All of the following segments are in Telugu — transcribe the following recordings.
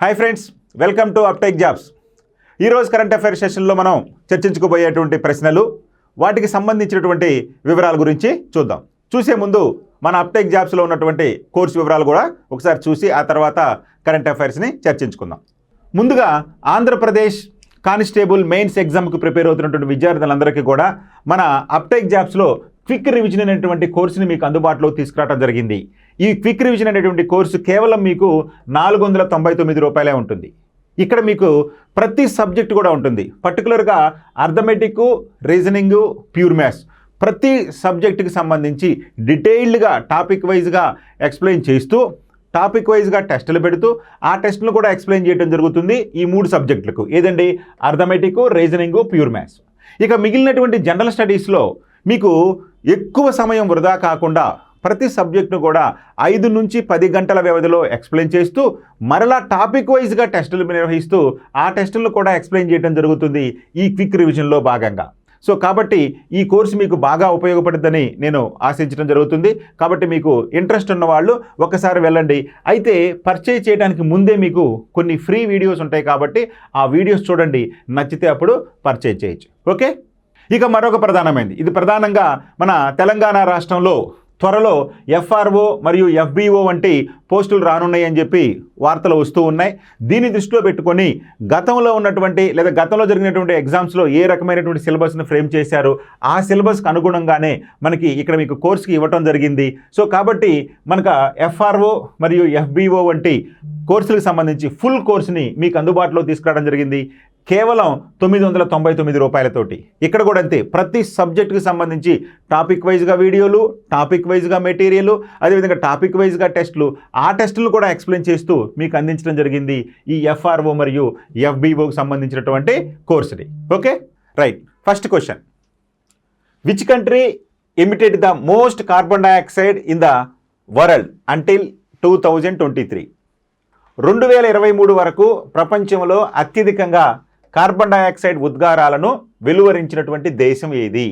Hi friends, welcome to అప్టెక్ jobs. ఈరోజు కరెంట్ అఫైర్స్ సెషన్లో మనం చర్చించుకోబోయేటువంటి ప్రశ్నలు, వాటికి సంబంధించినటువంటి వివరాల గురించి చూద్దాం. చూసే ముందు మన అప్టెక్ జాబ్స్లో ఉన్నటువంటి కోర్సు వివరాలు కూడా ఒకసారి చూసి ఆ తర్వాత కరెంట్ అఫైర్స్ని చర్చించుకుందాం. ముందుగా ఆంధ్రప్రదేశ్ కానిస్టేబుల్ మెయిన్స్ ఎగ్జామ్కి ప్రిపేర్ అవుతున్నటువంటి విద్యార్థులందరికీ కూడా మన అప్టెక్ జాబ్స్లో క్విక్ రివిజన్ అనేటువంటి కోర్సుని మీకు అందుబాటులో తీసుకురావడం జరిగింది. ఈ క్విక్ రివిజన్ అనేటువంటి కోర్సు కేవలం మీకు 499 రూపాయలే ఉంటుంది. ఇక్కడ మీకు ప్రతి సబ్జెక్ట్ కూడా ఉంటుంది. పర్టికులర్గా అర్థమెటిక్, రీజనింగ్, ప్యూర్ మ్యాథ్స్ ప్రతి సబ్జెక్టుకి సంబంధించి డీటెయిల్డ్గా టాపిక్ వైజ్గా ఎక్స్ప్లెయిన్ చేస్తూ, టాపిక్ వైజ్గా టెస్టులు పెడుతూ ఆ టెస్టులు కూడా ఎక్స్ప్లెయిన్ చేయడం జరుగుతుంది ఈ 3 సబ్జెక్టులకు. ఏదండి? Arithmetic, reasoning, pure maths. ఇక మిగిలినటువంటి జనరల్ స్టడీస్లో మీకు ఎక్కువ సమయం వృధా కాకుండా ప్రతి సబ్జెక్టును కూడా 5 నుంచి 10 గంటల వ్యవధిలో ఎక్స్ప్లెయిన్ చేస్తూ మరలా టాపిక్ వైజ్గా టెస్టులు నిర్వహిస్తూ ఆ టెస్టులను కూడా ఎక్స్ప్లెయిన్ చేయడం జరుగుతుంది ఈ క్విక్ రివిజన్లో భాగంగా. సో కాబట్టి ఈ కోర్సు మీకు బాగా ఉపయోగపడుతుందని నేను ఆశించడం జరుగుతుంది. కాబట్టి మీకు ఇంట్రెస్ట్ ఉన్న వాళ్ళు ఒకసారి వెళ్ళండి. అయితే పర్చేజ్ చేయడానికి ముందే మీకు కొన్ని ఫ్రీ వీడియోస్ ఉంటాయి కాబట్టి ఆ వీడియోస్ చూడండి, నచ్చితే అప్పుడు పర్చేజ్ చేయొచ్చు. ఓకే, ఇక మరొక ప్రధానమైనది, ఇది ప్రధానంగా మన తెలంగాణ రాష్ట్రంలో త్వరలో FRO మరియు FBO వంటి పోస్టులు రానున్నాయని చెప్పి వార్తలు వస్తూ ఉన్నాయి. దీన్ని దృష్టిలో పెట్టుకొని గతంలో ఉన్నటువంటి లేదా గతంలో జరిగినటువంటి ఎగ్జామ్స్లో ఏ రకమైనటువంటి సిలబస్ను ఫ్రేమ్ చేశారో ఆ సిలబస్కి అనుగుణంగానే మనకి ఇక్కడ మీకు కోర్సుకి ఇవ్వటం జరిగింది. సో కాబట్టి మనకు FRO మరియు FBO వంటి కోర్సులకు సంబంధించి ఫుల్ కోర్సుని మీకు అందుబాటులో తీసుకురావడం జరిగింది కేవలం 999 రూపాయలతోటి. ఇక్కడ కూడా అంతే, ప్రతి సబ్జెక్టుకి సంబంధించి టాపిక్ వైజ్గా వీడియోలు, టాపిక్ వైజ్గా మెటీరియల్, అదేవిధంగా టాపిక్ వైజ్గా టెస్టులు, ఆ టెస్టులు కూడా ఎక్స్ప్లెయిన్ చేస్తూ మీకు అందించడం జరిగింది ఈ FRO మరియు FBOకి సంబంధించినటువంటి కోర్సుని. Okay, right. First question, which country emitted the most carbon dioxide in the world until 2023? 2023 వరకు ప్రపంచంలో అత్యధికంగా కార్బన్ డైఆక్సైడ్ ఉద్గారాలను వెలువరించినటువంటి దేశం ఏది?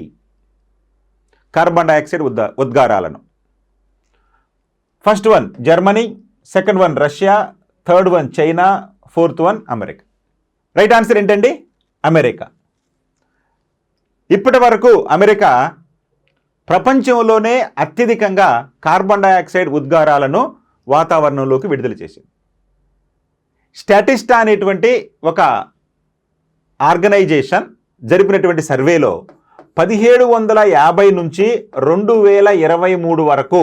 కార్బన్ డైఆక్సైడ్ ఉద్గారాలను. First one Germany, second one Russia, third one China, fourth one America. Right answer ఏంటండి? అమెరికా. ఇప్పటి వరకు అమెరికా ప్రపంచంలోనే అత్యధికంగా కార్బన్ డైఆక్సైడ్ ఉద్గారాలను వాతావరణంలోకి విడుదల చేసింది. స్టాటిస్టా అనేటువంటి ఒక ఆర్గనైజేషన్ జరిపినటువంటి సర్వేలో 1750 నుంచి 2023 వరకు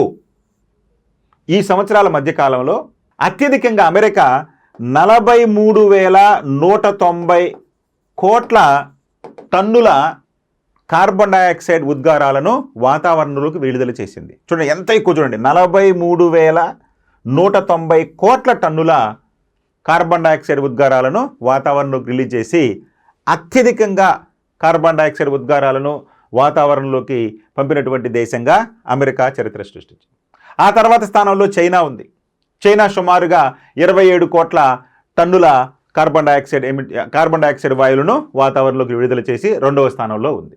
ఈ సంవత్సరాల మధ్యకాలంలో అత్యధికంగా అమెరికా 43,190 కోట్ల టన్నుల కార్బన్ డైఆక్సైడ్ ఉద్గారాలను వాతావరణంలోకి విడుదల చేసింది. చూడండి ఎంత ఎక్కువ, చూడండి 43,190 కోట్ల టన్నుల కార్బన్ డైఆక్సైడ్ ఉద్గారాలను వాతావరణంలోకి రిలీజ్ చేసి అత్యధికంగా కార్బన్ డైఆక్సైడ్ ఉద్గారాలను వాతావరణంలోకి పంపినటువంటి దేశంగా అమెరికా చరిత్ర సృష్టించింది. ఆ తర్వాత స్థానంలో చైనా ఉంది. చైనా సుమారుగా 27 కోట్ల టన్నుల కార్బన్ డైఆక్సైడ్ వాయువులను వాతావరణంలోకి విడుదల చేసి 2వ స్థానంలో ఉంది.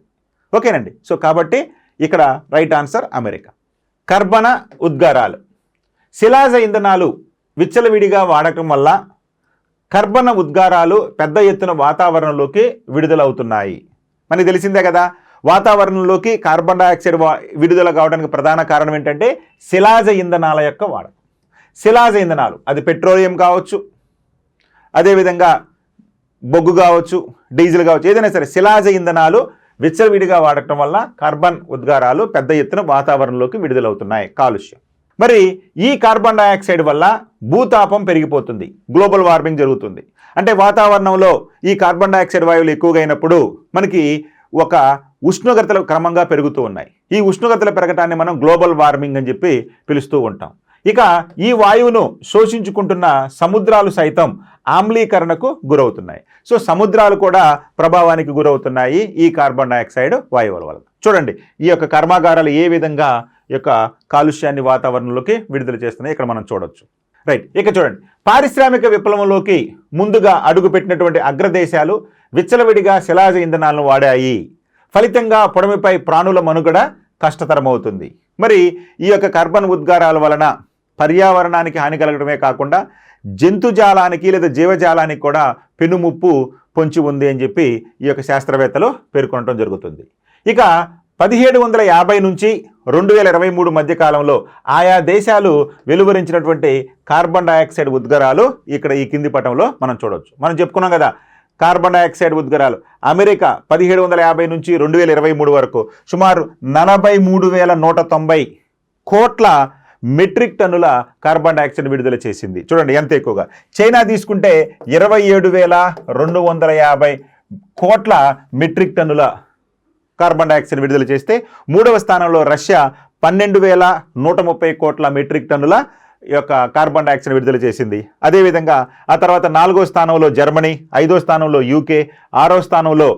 ఓకేనండి. సో కాబట్టి ఇక్కడ రైట్ ఆన్సర్ అమెరికా. కర్బన ఉద్గారాలు, శిలాజ ఇంధనాలు విచ్చలవిడిగా వాడకం వల్ల కర్బన ఉద్గారాలు పెద్ద ఎత్తున వాతావరణంలోకి విడుదలవుతున్నాయి. మనకి తెలిసిందే కదా, వాతావరణంలోకి కార్బన్ డైఆక్సైడ్ విడుదల కావడానికి ప్రధాన కారణం ఏంటంటే శిలాజ ఇంధనాల యొక్క వాడకం. శిలాజ ఇంధనాలు అది పెట్రోలియం కావచ్చు, అదేవిధంగా బొగ్గు కావచ్చు, డీజిల్ కావచ్చు, ఏదైనా సరే శిలాజ ఇంధనాలు విచ్చలవిడిగా వాడటం వల్ల కార్బన్ ఉద్గారాలు పెద్ద ఎత్తున వాతావరణంలోకి విడుదలవుతున్నాయి, కాలుష్యం. మరి ఈ కార్బన్ డైఆక్సైడ్ వల్ల భూతాపం పెరిగిపోతుంది, గ్లోబల్ వార్మింగ్ జరుగుతుంది. అంటే వాతావరణంలో ఈ కార్బన్ డైఆక్సైడ్ వాయువులు ఎక్కువగా అయినప్పుడు మనకి ఒక ఉష్ణోగ్రతలు క్రమంగా పెరుగుతూ ఉన్నాయి. ఈ ఉష్ణోగ్రతలు పెరగటాన్ని మనం గ్లోబల్ వార్మింగ్ అని చెప్పి పిలుస్తూ ఉంటాం. ఇక ఈ వాయువును శోషించుకుంటున్న సముద్రాలు సైతం ఆమ్లీకరణకు గురవుతున్నాయి. సో సముద్రాలు కూడా ప్రభావానికి గురవుతున్నాయి ఈ కార్బన్ డైఆక్సైడ్ వాయువుల వల్ల. చూడండి ఈ యొక్క కర్మాగారాలు ఏ విధంగా యొక్క కాలుష్యాన్ని వాతావరణంలోకి విడుదల చేస్తున్నాయి ఇక్కడ మనం చూడొచ్చు. రైట్, ఇక చూడండి, పారిశ్రామిక విప్లవంలోకి ముందుగా అడుగుపెట్టినటువంటి అగ్రదేశాలు విచ్చలవిడిగా శిలాజ ఇంధనాలను వాడాయి. ఫలితంగా పొడమిపై ప్రాణుల మనుగడ కష్టతరమవుతుంది. మరి ఈ యొక్క కార్బన్ ఉద్గారాల వలన పర్యావరణానికి హాని కలగడమే కాకుండా జంతుజాలానికి లేదా జీవజాలానికి కూడా పెనుముప్పు పొంచి ఉంది అని చెప్పి ఈ యొక్క శాస్త్రవేత్తలు పేర్కొనడం జరుగుతుంది. ఇక 1750 నుంచి 2023 మధ్య కాలంలో ఆయా దేశాలు వెలువరించినటువంటి కార్బన్ డయాక్సైడ్ ఉద్గారాలు ఇక్కడ ఈ కింది పటంలో మనం చూడవచ్చు. మనం చెప్పుకున్నాం కదా, కార్బన్ డయాక్సైడ్ ఉద్గారాలు అమెరికా 1750 నుంచి 2023 వరకు సుమారు 43,190 కోట్ల మెట్రిక్ టన్నుల కార్బన్ డయాక్సైడ్ విడుదల చేసింది. చూడండి ఎంత ఎక్కువగా. చైనా తీసుకుంటే 27,250 కోట్ల మెట్రిక్ టన్నుల కార్బన్ డయాక్సైడ్ విడుదల చేస్తే, మూడవ స్థానంలో రష్యా 12,130 కోట్ల మెట్రిక్ టన్నుల యొక్క కార్బన్ డయాక్సైడ్ విడుదల చేసింది. అదేవిధంగా ఆ తర్వాత 4వ స్థానంలో జర్మనీ, 5వ స్థానంలో యూకే, 6వ స్థానంలో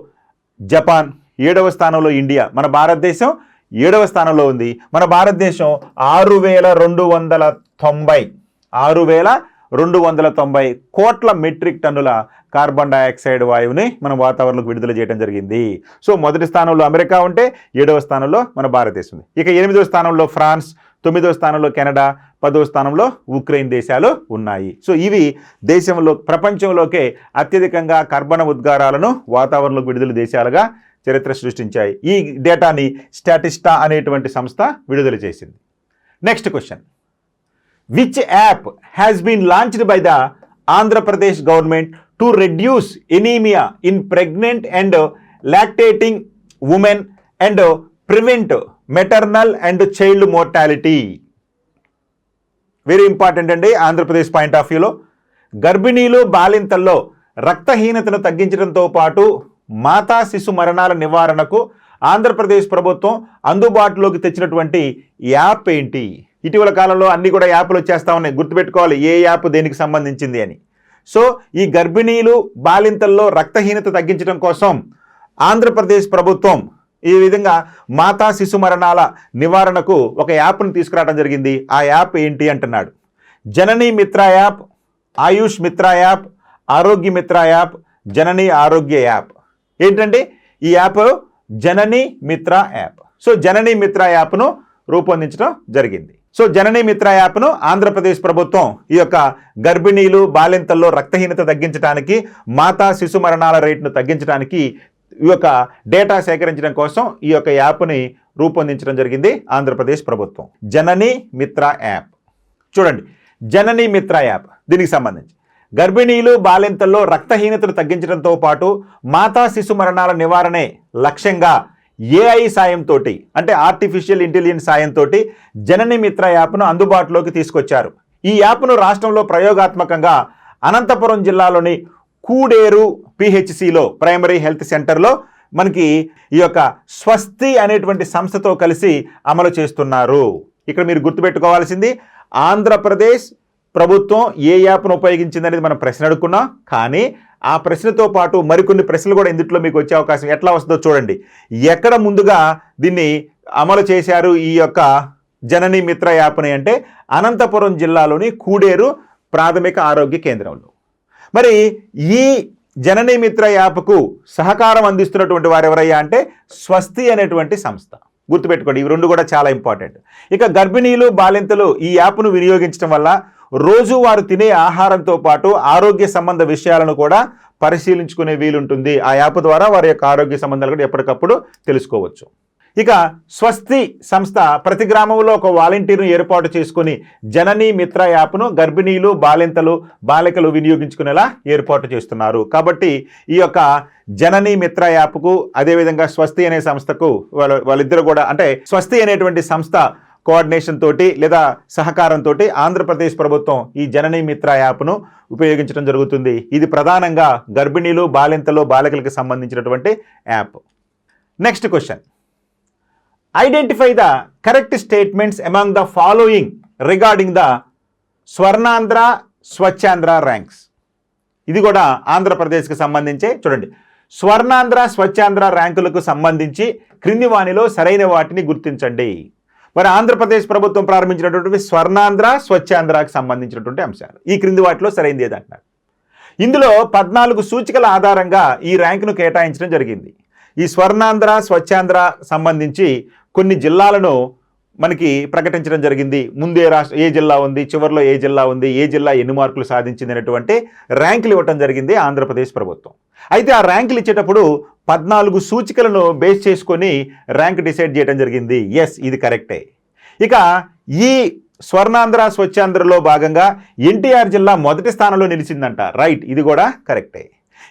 జపాన్, 7వ స్థానంలో ఇండియా. మన భారతదేశం 7వ స్థానంలో ఉంది. మన భారతదేశం 6,290 కోట్ల మెట్రిక్ టన్నుల కార్బన్ డయాక్సైడ్ వాయువుని మన వాతావరణంలోకి విడుదల చేయడం జరిగింది. సో మొదటి స్థానంలో అమెరికా ఉంటే 7వ స్థానంలో మన భారతదేశం. ఇక 8వ స్థానంలో ఫ్రాన్స్, 9వ స్థానంలో కెనడా, 10వ స్థానంలో ఉక్రెయిన్ దేశాలు ఉన్నాయి. సో ఇవి దేశంలో ప్రపంచంలోకే అత్యధికంగా కర్బన ఉద్గారాలను వాతావరణంలోకి విడుదల దేశాలుగా చరిత్ర సృష్టించాయి. ఈ డేటాని స్టాటిస్టా అనేటువంటి సంస్థ విడుదల చేసింది. Next question, which app has been launched by the Andhra Pradesh government to reduce anaemia in pregnant and lactating women and prevent maternal and child mortality? Very important అండి. ఆంధ్రప్రదేశ్ పాయింట్ ఆఫ్ వ్యూలో గర్భిణీలు బాలింతల్లో రక్తహీనతను తగ్గించడంతో పాటు మాతా శిశు మరణాల నివారణకు ఆంధ్రప్రదేశ్ ప్రభుత్వం అందుబాటులోకి తెచ్చినటువంటి యాప్ ఏంటి? ఇటీవల కాలంలో అన్ని కూడా యాప్లు వచ్చేస్తా ఉన్నాయి. గుర్తుపెట్టుకోవాలి ఏ యాప్ దేనికి సంబంధించింది అని. సో ఈ గర్భిణీలు బాలింతల్లో రక్తహీనత తగ్గించడం కోసం ఆంధ్రప్రదేశ్ ప్రభుత్వం ఈ విధంగా మాతా శిశు మరణాల నివారణకు ఒక యాప్ను తీసుకురావడం జరిగింది. ఆ యాప్ ఏంటి అంటున్నాడు. జననీ మిత్ర యాప్, ఆయుష్ మిత్ర యాప్, ఆరోగ్య మిత్ర యాప్, జననీ ఆరోగ్య యాప్. ఏంటంటే ఈ యాప్ జననీ మిత్ర యాప్. సో జననీ మిత్ర యాప్ను రూపొందించడం జరిగింది. సో జననీ మిత్ర యాప్ను ఆంధ్రప్రదేశ్ ప్రభుత్వం ఈ యొక్క గర్భిణీలు బాలింతల్లో రక్తహీనత తగ్గించడానికి, మాతా శిశు మరణాల రేటును తగ్గించడానికి ఈ యొక్క డేటా సేకరించడం కోసం ఈ యొక్క యాప్ని రూపొందించడం జరిగింది ఆంధ్రప్రదేశ్ ప్రభుత్వం. జననీ మిత్ర యాప్. చూడండి, జననీ మిత్ర యాప్ దీనికి సంబంధించి గర్భిణీలు బాలింతల్లో రక్తహీనతను తగ్గించడంతో పాటు మాతా శిశు మరణాల నివారణే లక్ష్యంగా ఏఐ సాయంతో, అంటే ఆర్టిఫిషియల్ ఇంటెలిజెన్స్ సాయంతో జననీ మిత్ర యాప్ను అందుబాటులోకి తీసుకొచ్చారు. ఈ యాప్ను రాష్ట్రంలో ప్రయోగాత్మకంగా అనంతపురం జిల్లాలోని కూడేరు పిహెచ్సిలో ప్రైమరీ హెల్త్ సెంటర్లో మనకి ఈ యొక్క స్వస్తి అనేటువంటి సంస్థతో కలిసి అమలు చేస్తున్నారు. ఇక్కడ మీరు గుర్తుపెట్టుకోవాల్సింది, ఆంధ్రప్రదేశ్ ప్రభుత్వం ఏ యాప్ను ఉపయోగించింది అనేది మనం ప్రశ్న అడుక్కున్నాం. కానీ ఆ ప్రశ్నతో పాటు మరికొన్ని ప్రశ్నలు కూడా ఇందులో మీకు వచ్చే అవకాశం ఎట్లా వస్తుందో చూడండి. ఎక్కడ ముందుగా దీన్ని అమలు చేశారు ఈ యొక్క జననీ మిత్ర యాప్ని అంటే అనంతపురం జిల్లాలోని కూడేరు ప్రాథమిక ఆరోగ్య కేంద్రంలో. మరి ఈ జననీ మిత్ర యాప్కు సహకారం అందిస్తున్నటువంటి వారు ఎవరయ్యా అంటే స్వస్తి అనేటువంటి సంస్థ. గుర్తుపెట్టుకోండి, ఇవి రెండు కూడా చాలా ఇంపార్టెంట్. ఇక గర్భిణీలు బాలింతలు ఈ యాప్ను వినియోగించడం వల్ల రోజు వారు తినే ఆహారంతో పాటు ఆరోగ్య సంబంధ విషయాలను కూడా పరిశీలించుకునే వీలుంటుంది. ఆ యాప్ ద్వారా వారి యొక్క ఆరోగ్య సంబంధాలు కూడా ఎప్పటికప్పుడు తెలుసుకోవచ్చు. ఇక స్వస్తి సంస్థ ప్రతి గ్రామంలో ఒక వాలంటీర్ను ఏర్పాటు చేసుకుని జననీ మిత్ర యాప్ను గర్భిణీలు బాలికలు వినియోగించుకునేలా ఏర్పాటు చేస్తున్నారు. కాబట్టి ఈ యొక్క జననీ మిత్ర యాప్కు అదేవిధంగా స్వస్తి అనే సంస్థకు వాళ్ళిద్దరు కూడా, అంటే స్వస్తి అనేటువంటి సంస్థ కోఆర్డినేషన్ తోటి లేదా సహకారంతో ఆంధ్రప్రదేశ్ ప్రభుత్వం ఈ జననీ మిత్ర యాప్ను ఉపయోగించడం జరుగుతుంది. ఇది ప్రధానంగా గర్భిణీలు బాలికలకు సంబంధించినటువంటి app. Next question, identify the correct statements among the following regarding the Swarnandhra Swachhandhra ranks. ఇది కూడా ఆంధ్రప్రదేశ్కి సంబంధించే. చూడండి, స్వర్ణాంధ్ర స్వచ్ఛాంధ్ర ర్యాంకులకు సంబంధించి క్రింది వానిలో సరైన వాటిని గుర్తించండి. మరి ఆంధ్రప్రదేశ్ ప్రభుత్వం ప్రారంభించినటువంటి స్వర్ణాంధ్ర స్వచ్ఛాంధ్రకు సంబంధించినటువంటి అంశాలు ఈ క్రింది వాటిలో సరైనది ఏదంటున్నారు. ఇందులో 14 సూచికల ఆధారంగా ఈ ర్యాంకును కేటాయించడం జరిగింది. ఈ స్వర్ణాంధ్ర స్వచ్ఛాంధ్ర సంబంధించి కొన్ని జిల్లాలను మనకి ప్రకటించడం జరిగింది. ముందే ఏ జిల్లా ఉంది, చివరిలో ఏ జిల్లా ఉంది, ఏ జిల్లా ఎన్ని మార్కులు సాధించింది అనేటువంటి ర్యాంకులు ఇవ్వటం జరిగింది ఆంధ్రప్రదేశ్ ప్రభుత్వం. అయితే ఆ ర్యాంకులు ఇచ్చేటప్పుడు 14 సూచికలను బేస్ చేసుకొని ర్యాంక్ డిసైడ్ చేయడం జరిగింది. ఎస్, ఇది కరెక్టే. ఇక ఈ స్వర్ణాంధ్ర స్వచ్ఛాంధ్రలో భాగంగా ఎన్టీఆర్ జిల్లా మొదటి స్థానంలో నిలిచిందంట. రైట్, ఇది కూడా కరెక్టే.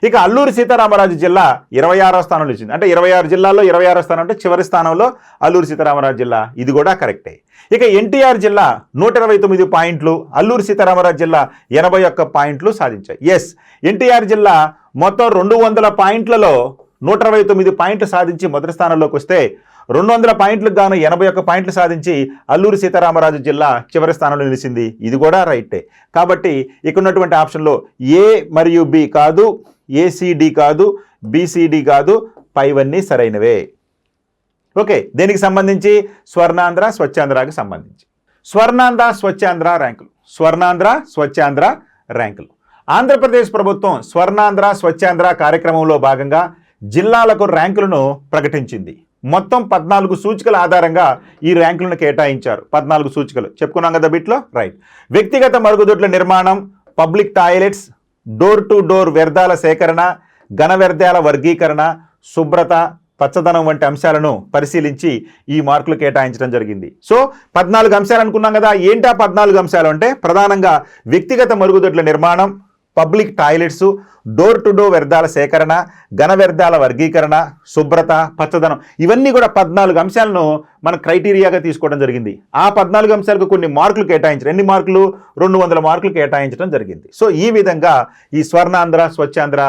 ఇక అల్లూరి సీతారామరాజు జిల్లా 26వ స్థానంలో నిలిచింది. అంటే 26 జిల్లాల్లో 26వ స్థానం అంటే చివరి స్థానంలో అల్లూరి సీతారామరాజు జిల్లా, ఇది కూడా కరెక్టే. ఇక ఎన్టీఆర్ జిల్లా 129 పాయింట్లు, అల్లూరి సీతారామరాజు జిల్లా 81 పాయింట్లు సాధించాయి. ఎస్, ఎన్టీఆర్ జిల్లా మొత్తం 200 పాయింట్లలో 129 పాయింట్లు సాధించి మొదటి స్థానంలోకి వస్తే 200 పాయింట్లకు గాను 81 పాయింట్లు సాధించి అల్లూరి సీతారామరాజు జిల్లా చివరి స్థానంలో నిలిచింది, ఇది కూడా రైటే. కాబట్టి ఇక్కడ ఉన్నటువంటి ఆప్షన్లో ఏ మరియు బి కాదు, ఏసీడి కాదు, బీసీడి కాదు, పైవన్నీ సరైనవే. ఓకే, దేనికి సంబంధించి? స్వర్ణాంధ్ర స్వచ్ఛాంధ్రకి సంబంధించి. స్వర్ణాంధ్ర స్వచ్ఛాంధ్ర ర్యాంకులు, స్వర్ణాంధ్ర స్వచ్ఛాంధ్ర ర్యాంకులు. ఆంధ్రప్రదేశ్ ప్రభుత్వం స్వర్ణాంధ్ర స్వచ్ఛాంధ్ర కార్యక్రమంలో భాగంగా జిల్లాలకు ర్యాంకులను ప్రకటించింది. మొత్తం 14 సూచికల ఆధారంగా ఈ ర్యాంకులను కేటాయించారు. 14 సూచికలు చెప్పుకున్నాం కదా బిట్లో. రైట్. వ్యక్తిగత మరుగుదొడ్ల నిర్మాణం, public toilets, door to door వ్యర్థాల సేకరణ, ఘన వ్యర్థాల వర్గీకరణ, శుభ్రత, పచ్చదనం వంటి అంశాలను పరిశీలించి ఈ మార్కులు కేటాయించడం జరిగింది. సో 14 అంశాలు అనుకున్నాం కదా. ఏంటా 14 అంశాలు అంటే ప్రధానంగా వ్యక్తిగత మరుగుదొడ్ల నిర్మాణం, public toilets, door to door వ్యర్థాల సేకరణ, ఘన వ్యర్థాల వర్గీకరణ, శుభ్రత, పచ్చదనం, ఇవన్నీ కూడా 14 అంశాలను మన క్రైటీరియాగా తీసుకోవడం జరిగింది. ఆ 14 అంశాలకు కొన్ని మార్కులు కేటాయించడం, ఎన్ని మార్కులు? 200 మార్కులు కేటాయించడం జరిగింది. సో ఈ విధంగా ఈ స్వర్ణాంధ్ర స్వచ్ఛాంధ్ర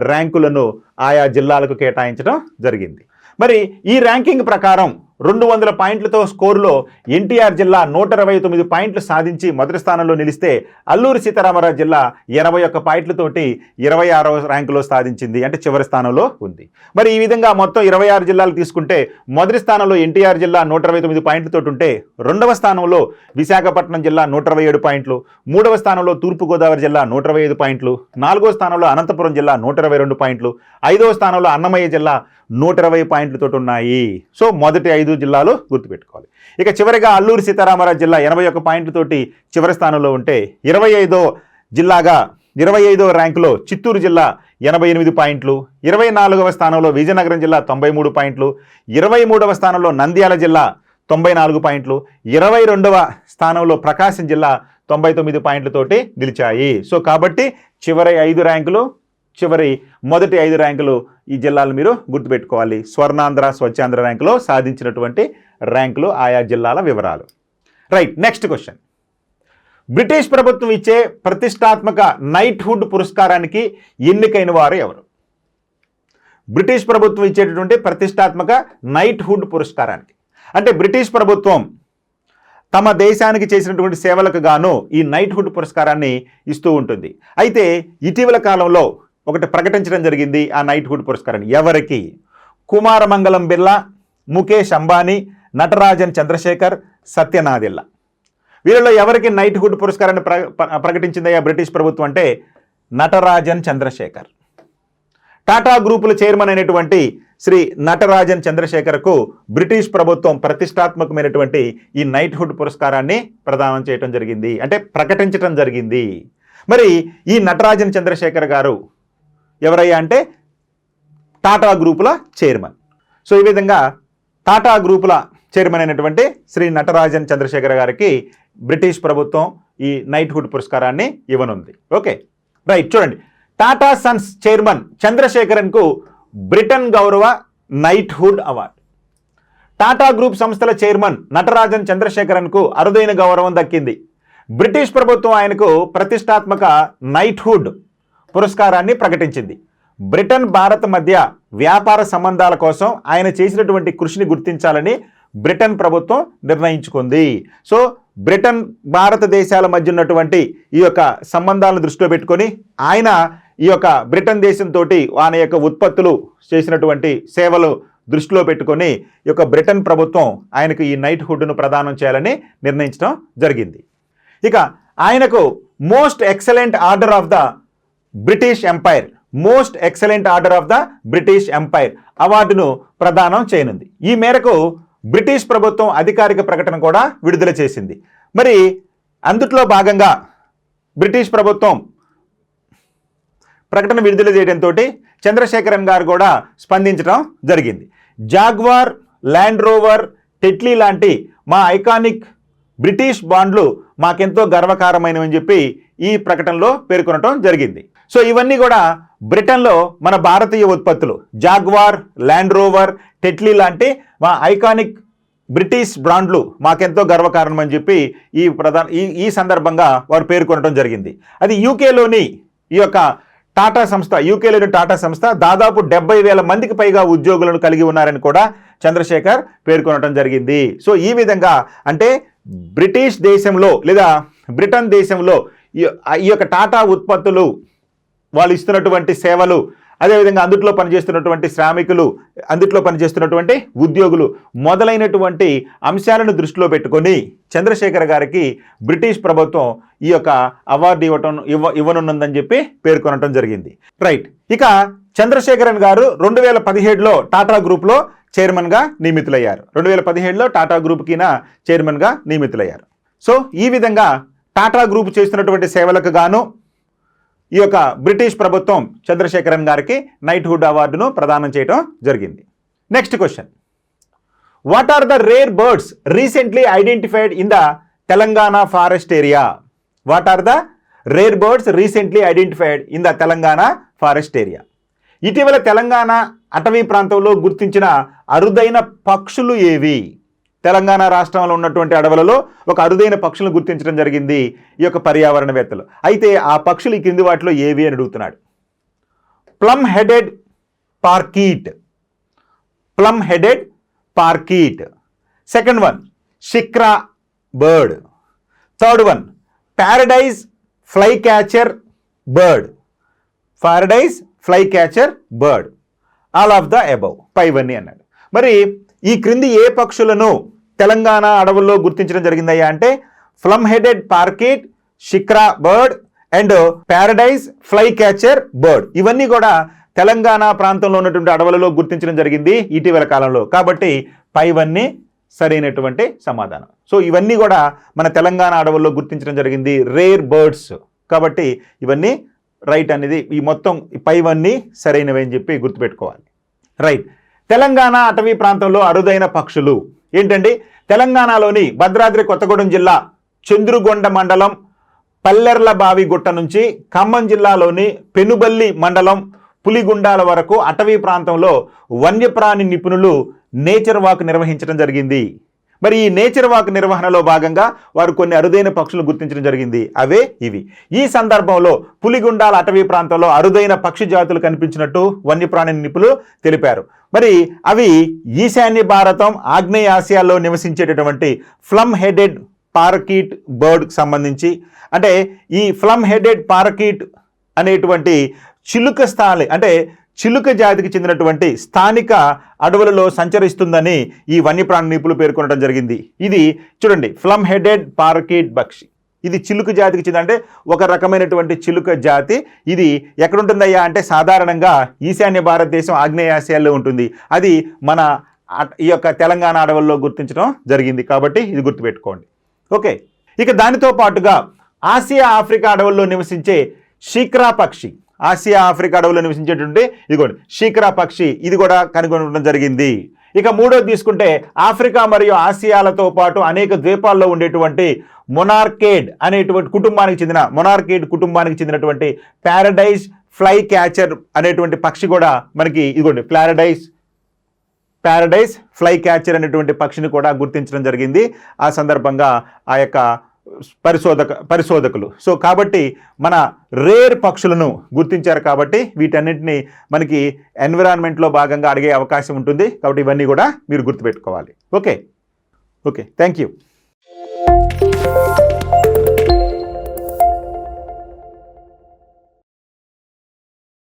ర్యాంకులను ఆయా జిల్లాలకు కేటాయించడం జరిగింది. మరి ఈ ర్యాంకింగ్ ప్రకారం 200 పాయింట్లతో స్కోరులో ఎన్టీఆర్ జిల్లా 129 పాయింట్లు సాధించి మొదటి స్థానంలో నిలిస్తే అల్లూరి సీతారామరాజు జిల్లా 81 పాయింట్లతోటి 26వ ర్యాంకులో సాధించింది, అంటే చివరి స్థానంలో ఉంది. మరి ఈ విధంగా మొత్తం 26 జిల్లాలు తీసుకుంటే మొదటి స్థానంలో ఎన్టీఆర్ జిల్లా 129 పాయింట్లతో ఉంటే, రెండవ స్థానంలో విశాఖపట్నం జిల్లా 127 పాయింట్లు, మూడవ స్థానంలో తూర్పుగోదావరి జిల్లా 125 పాయింట్లు, నాలుగో స్థానంలో అనంతపురం జిల్లా 122 పాయింట్లు, ఐదవ స్థానంలో అన్నమయ్య జిల్లా 120 పాయింట్లతో ఉన్నాయి. సో మొదటి 5 జిల్లాలు గుర్తుపెట్టుకోవాలి. ఇక చివరిగా అల్లూరి సీతారామరాజు జిల్లా 81 పాయింట్లతోటి చివరి స్థానంలో ఉంటే 25వ జిల్లాగా 25వ ర్యాంకులో చిత్తూరు జిల్లా 88 పాయింట్లు, 24వ స్థానంలో విజయనగరం జిల్లా 93 పాయింట్లు, 23వ స్థానంలో నంద్యాల జిల్లా 94 పాయింట్లు, 22వ స్థానంలో ప్రకాశం జిల్లా 99 పాయింట్లతోటి నిలిచాయి. సో కాబట్టి చివరి 5 ర్యాంకులు, చివరి మొదటి 5 ర్యాంకులు ఈ జిల్లాలు మీరు గుర్తుపెట్టుకోవాలి. స్వర్ణాంధ్ర స్వచ్ఛాంధ్ర ర్యాంకులో సాధించినటువంటి ర్యాంకులు, ఆయా జిల్లాల వివరాలు. Right, next question. బ్రిటిష్ ప్రభుత్వం ఇచ్చే ప్రతిష్టాత్మక నైట్హుడ్ పురస్కారానికి ఎన్నికైన వారు ఎవరు? బ్రిటిష్ ప్రభుత్వం ఇచ్చేటటువంటి ప్రతిష్టాత్మక నైట్హుడ్ పురస్కారానికి, అంటే బ్రిటిష్ ప్రభుత్వం తమ దేశానికి చేసినటువంటి సేవలకు గాను ఈ నైట్హుడ్ పురస్కారాన్ని ఇస్తూ ఉంటుంది. అయితే ఇటీవల కాలంలో ఒకటి ప్రకటించడం జరిగింది ఆ నైట్హుడ్ పురస్కారాన్ని. ఎవరికి? కుమారమంగళం బిర్లా, ముఖేష్ అంబానీ, నటరాజన్ చంద్రశేఖర్, సత్యనాదెల్లా. వీళ్ళలో ఎవరికి నైట్హుడ్ పురస్కారాన్ని ప్రకటించిందయ్యా బ్రిటిష్ ప్రభుత్వం అంటే నటరాజన్ చంద్రశేఖర్. టాటా గ్రూపుల చైర్మన్ అయినటువంటి శ్రీ నటరాజన్ చంద్రశేఖర్కు బ్రిటిష్ ప్రభుత్వం ప్రతిష్టాత్మకమైనటువంటి ఈ నైట్హుడ్ పురస్కారాన్ని ప్రదానం చేయడం జరిగింది, అంటే ప్రకటించడం జరిగింది. మరి ఈ నటరాజన్ చంద్రశేఖర్ గారు ఎవరయ్యా అంటే టాటా గ్రూపుల చైర్మన్. సో ఈ విధంగా టాటా గ్రూపుల చైర్మన్ అయినటువంటి శ్రీ నటరాజన్ చంద్రశేఖర్ గారికి బ్రిటిష్ ప్రభుత్వం ఈ నైట్హుడ్ పురస్కారాన్ని ఇవ్వనుంది. Okay, right. చూడండి, టాటా సన్స్ చైర్మన్ చంద్రశేఖరన్కు బ్రిటన్ గౌరవ నైట్హుడ్ అవార్డు. టాటా గ్రూప్ సంస్థల చైర్మన్ నటరాజన్ చంద్రశేఖరన్కు అరుదైన గౌరవం దక్కింది. బ్రిటిష్ ప్రభుత్వం ఆయనకు ప్రతిష్టాత్మక నైట్హుడ్ పురస్కారాన్ని ప్రకటించింది. బ్రిటన్ భారత్ మధ్య వ్యాపార సంబంధాల కోసం ఆయన చేసినటువంటి కృషిని గుర్తించాలని బ్రిటన్ ప్రభుత్వం నిర్ణయించుకుంది. సో బ్రిటన్ భారతదేశాల మధ్య ఉన్నటువంటి ఈ యొక్క సంబంధాలను దృష్టిలో పెట్టుకొని ఆయన ఈ యొక్క బ్రిటన్ దేశంతో ఆయన యొక్క ఉత్పత్తులు చేసినటువంటి సేవలు దృష్టిలో పెట్టుకొని ఈ యొక్క బ్రిటన్ ప్రభుత్వం ఆయనకు ఈ నైట్హుడ్ను ప్రదానం చేయాలని నిర్ణయించడం జరిగింది. ఇక ఆయనకు most excellent order of the British empire, most excellent order of the British empire అవార్డును ప్రదానం చేయనుంది. ఈ మేరకు బ్రిటిష్ ప్రభుత్వం అధికారిక ప్రకటన కూడా విడుదల చేసింది. మరి అందుట్లో భాగంగా బ్రిటిష్ ప్రభుత్వం ప్రకటన విడుదల చేయడంతో చంద్రశేఖరన్ గారు కూడా స్పందించడం జరిగింది. జాగ్వార్, ల్యాండ్ రోవర్, టెట్లీ లాంటి మా ఐకానిక్ బ్రిటిష్ బాండ్లు మాకెంతో గర్వకారమైనవని చెప్పి ఈ ప్రకటనలో పేర్కొనడం జరిగింది. సో ఇవన్నీ కూడా బ్రిటన్లో మన భారతీయ ఉత్పత్తులు. జాగ్వార్, ల్యాండ్ రోవర్, టెట్లీ లాంటి మా ఐకానిక్ బ్రిటిష్ బ్రాండ్లు మాకెంతో గర్వకారణమని చెప్పి ఈ సందర్భంగా వారు పేర్కొనడం జరిగింది. అది యూకేలోని ఈ యొక్క టాటా సంస్థ, యూకేలోని టాటా సంస్థ దాదాపు 70,000 మందికి పైగా ఉద్యోగులను కలిగి ఉన్నారని కూడా చంద్రశేఖర్ పేర్కొనడం జరిగింది. సో ఈ విధంగా అంటే బ్రిటిష్ దేశంలో లేదా బ్రిటన్ దేశంలో ఈ యొక్క టాటా ఉత్పత్తులు, వాళ్ళు ఇస్తున్నటువంటి సేవలు, అదేవిధంగా అందుట్లో పనిచేస్తున్నటువంటి శ్రామికులు, అందుట్లో పనిచేస్తున్నటువంటి ఉద్యోగులు మొదలైనటువంటి అంశాలను దృష్టిలో పెట్టుకొని చంద్రశేఖర్ గారికి బ్రిటిష్ ప్రభుత్వం ఈ యొక్క అవార్డు ఇవ్వనున్నదని చెప్పి పేర్కొనడం జరిగింది. రైట్. ఇక చంద్రశేఖరన్ గారు 2017లో టాటా గ్రూప్లో చైర్మన్గా నియమితులయ్యారు. 2017లో టాటా గ్రూప్కిన చైర్మన్గా నియమితులయ్యారు. సో ఈ విధంగా టాటా గ్రూప్ చేస్తున్నటువంటి సేవలకు గాను ఈ యొక్క బ్రిటిష్ ప్రభుత్వం చంద్రశేఖరన్ గారికి నైట్హుడ్ అవార్డును ప్రదానం చేయడం జరిగింది. Next question, what are the rare birds recently identified in the Telangana forest area? What are the rare birds recently identified in the Telangana forest area? ఇటీవల తెలంగాణ అటవీ ప్రాంతంలో గుర్తించిన అరుదైన పక్షులు ఏవి? తెలంగాణ రాష్ట్రంలో ఉన్నటువంటి అడవులలో ఒక అరుదైన పక్షులను గుర్తించడం జరిగింది ఈ యొక్క పర్యావరణవేత్తలు. అయితే ఆ పక్షులు ఈ కింది వాటిలో ఏవి అని అడుగుతున్నాడు. Plum headed parakeet, plum headed parakeet. Second one shikra bird. Third one paradise flycatcher bird, paradise flycatcher bird. All of the above, పైవన్నీ అన్నాడు. మరి ఈ క్రింది ఏ పక్షులను తెలంగాణ అడవుల్లో గుర్తించడం జరిగిందయ్యా అంటే plum headed parakeet, shikra bird and paradise flycatcher bird. ఇవన్నీ కూడా తెలంగాణ ప్రాంతంలో ఉన్నటువంటి అడవులలో గుర్తించడం జరిగింది ఇటీవల కాలంలో. కాబట్టి పైవన్నీ సరైనటువంటి సమాధానం. సో ఇవన్నీ కూడా మన తెలంగాణ అడవుల్లో గుర్తించడం జరిగింది రేర్ బర్డ్స్. కాబట్టి ఇవన్నీ రైట్ అనేది ఈ మొత్తం పైవన్నీ సరైనవి అని చెప్పి గుర్తుపెట్టుకోవాలి. రైట్. తెలంగాణ అటవీ ప్రాంతంలో అరుదైన పక్షులు ఏంటండి? తెలంగాణలోని భద్రాద్రి కొత్తగూడెం జిల్లా చంద్రుగొండ మండలం పల్లెర్లబావి గుట్ట నుంచి ఖమ్మం జిల్లాలోని పెనుబల్లి మండలం పులిగుండాల వరకు అటవీ ప్రాంతంలో వన్యప్రాణి నిపుణులు నేచర్ వాక్ నిర్వహించడం జరిగింది. మరి ఈ నేచర్ వాక్ నిర్వహణలో భాగంగా వారు కొన్ని అరుదైన పక్షులు గుర్తించడం జరిగింది. అవే ఇవి. ఈ సందర్భంలో పులిగుండాల అటవీ ప్రాంతంలో అరుదైన పక్షి జాతులు కనిపించినట్టు వన్యప్రాణి నిపుణులు తెలిపారు. మరి అవి ఈశాన్య భారతం, ఆగ్నేయ ఆసియాలో నివసించేటటువంటి ప్లమ్ హెడెడ్ పారకీట్ బర్డ్కి సంబంధించి, అంటే ఈ ప్లమ్ హెడెడ్ పారకీట్ అనేటువంటి చిలుక స్థాయి అంటే చిలుక జాతికి చెందినటువంటి స్థానిక అడవులలో సంచరిస్తుందని ఈ వన్యప్రాణి నిపుణులు పేర్కొనడం జరిగింది. ఇది చూడండి, ప్లమ్ హెడెడ్ పారకీట్ పక్షి. ఇది చిలుక జాతికి చెందిన అంటే ఒక రకమైనటువంటి చిలుక జాతి. ఇది ఎక్కడుంటుందయ్యా అంటే సాధారణంగా ఈశాన్య భారతదేశం, ఆగ్నేయ ఆసియాలో ఉంటుంది. అది మన ఈ యొక్క తెలంగాణ అడవుల్లో గుర్తించడం జరిగింది. కాబట్టి ఇది గుర్తుపెట్టుకోండి. ఓకే. ఇక దానితో పాటుగా ఆసియా ఆఫ్రికా అడవుల్లో నివసించే షిక్రా పక్షి, ఆసియా ఆఫ్రికా అడవుల్లో నివసించేటువంటి ఇదిగోండి షిక్రా పక్షి, ఇది కూడా కనుగొనడం జరిగింది. ఇక మూడోది తీసుకుంటే ఆఫ్రికా మరియు ఆసియాలతో పాటు అనేక ద్వీపాల్లో ఉండేటువంటి మొనార్కేడ్ అనేటువంటి కుటుంబానికి చెందినటువంటి ప్యారడైజ్ ఫ్లై క్యాచర్ అనేటువంటి పక్షి కూడా మనకి ఇదిగోండి ప్యారడైజ్ ఫ్లై క్యాచర్ అనేటువంటి పక్షిని కూడా గుర్తించడం జరిగింది ఆ సందర్భంగా ఆ యొక్క పరిశోధకులు. సో కాబట్టి మన రేర్ పక్షులను గుర్తించారు. కాబట్టి వీటన్నిటిని మనకి ఎన్విరాన్మెంట్లో భాగంగా అడిగే అవకాశం ఉంటుంది. కాబట్టి ఇవన్నీ కూడా మీరు గుర్తుపెట్టుకోవాలి. ఓకే. Thank you.